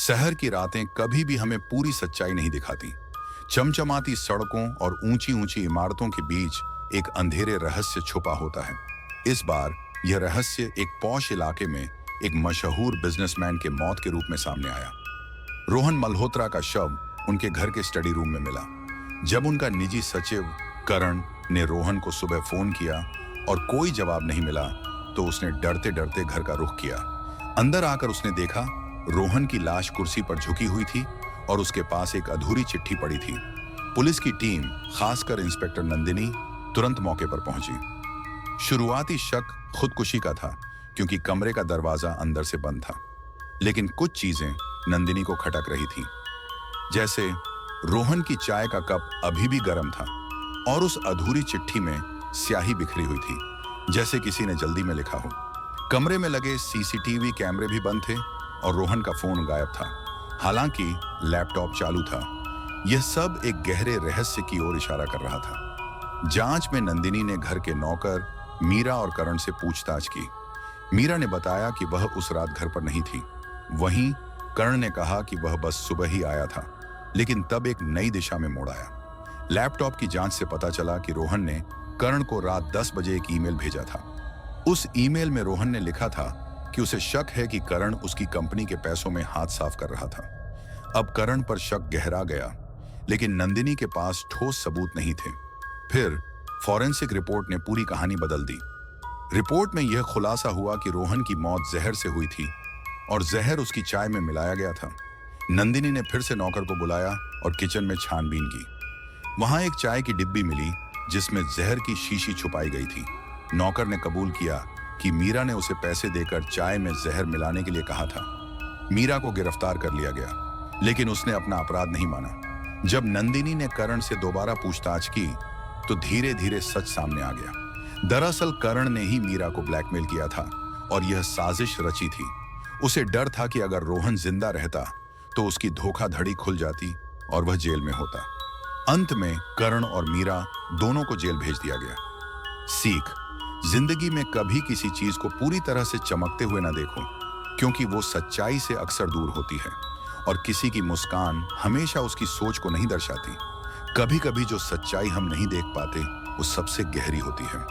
शहर की रातें कभी भी हमें पूरी सच्चाई नहीं दिखाती। चमचमाती सड़कों और ऊंची ऊंची इमारतों के बीच एक अंधेरे रहस्य छुपा होता है। इस बार यह रहस्य एक पॉश इलाके में एक मशहूर बिजनेसमैन के मौत के रूप में सामने आया। रोहन मल्होत्रा का शव उनके घर के स्टडी रूम में मिला। जब उनका निजी सचिव करण ने रोहन को सुबह फोन किया और कोई जवाब नहीं मिला, तो उसने डरते डरते घर का रुख किया। अंदर आकर उसने देखा रोहन की लाश कुर्सी पर झुकी हुई थी और उसके पास एक अधूरी चिट्ठी पड़ी थी। पुलिस की टीम, खासकर इंस्पेक्टर नंदिनी, तुरंत मौके पर पहुंची। शुरुआती शक खुदकुशी का था, क्योंकि कमरे का दरवाजा अंदर से बंद था। लेकिन कुछ चीजें नंदिनी को खटक रही थीं। जैसे रोहन की चाय का कप अभी भी गर्म था और उस अधूरी चिट्ठी में स्याही बिखरी हुई थी, जैसे किसी ने जल्दी में लिखा हो। कमरे में लगे सीसीटीवी कैमरे भी बंद थे और रोहन का फोन गायब था, हालांकि लैपटॉप चालू था। यह सब एक गहरे रहस्य की ओर इशारा कर रहा था। जांच में नंदिनी ने घर के नौकर मीरा और करण से पूछताछ की। मीरा ने बताया कि वह उस रात घर पर नहीं थी। वहीं करण ने कहा कि वह बस सुबह ही आया था, लेकिन तब एक नई दिशा में मोड़ आया। लैपटॉप की जांच से पता चला कि रोहन ने करण को रात 10 बजे एक ईमेल भेजा था। उस ईमेल में रोहन ने लिखा था कि उसे शक है कि करण उसकी कंपनी के पैसों में हाथ साफ कर रहा था। अब करण पर शक गहरा गया, लेकिन नंदिनी के पास ठोस सबूत नहीं थे। फिर फॉरेंसिक रिपोर्ट ने पूरी कहानी बदल दी। रिपोर्ट में यह खुलासा हुआ कि रोहन की मौत जहर से हुई थी और जहर उसकी चाय में मिलाया गया था। नंदिनी ने फिर से नौकर को बुलाया और किचन में छानबीन की। वहां एक चाय की डिब्बी मिली जिसमें जहर की शीशी छुपाई गई थी। नौकर ने कबूल किया कि मीरा ने उसे पैसे देकर चाय में जहर मिलाने के लिए कहा था। मीरा को गिरफ्तार कर लिया गया, लेकिन उसने अपना अपराध नहीं माना। जब नंदिनी ने करण से दोबारा पूछताछ की, तो धीरे धीरे सच सामने आ गया। दरअसल करण ने ही मीरा को ब्लैकमेल किया था और यह साजिश रची थी। उसे डर था कि अगर रोहन जिंदा रहता तो उसकी धोखाधड़ी खुल जाती और वह जेल में होता। अंत में करण और मीरा दोनों को जेल भेज दिया गया। सीख: जिंदगी में कभी किसी चीज को पूरी तरह से चमकते हुए ना देखो, क्योंकि वो सच्चाई से अक्सर दूर होती है और किसी की मुस्कान हमेशा उसकी सोच को नहीं दर्शाती। कभी कभी जो सच्चाई हम नहीं देख पाते, वो सबसे गहरी होती है।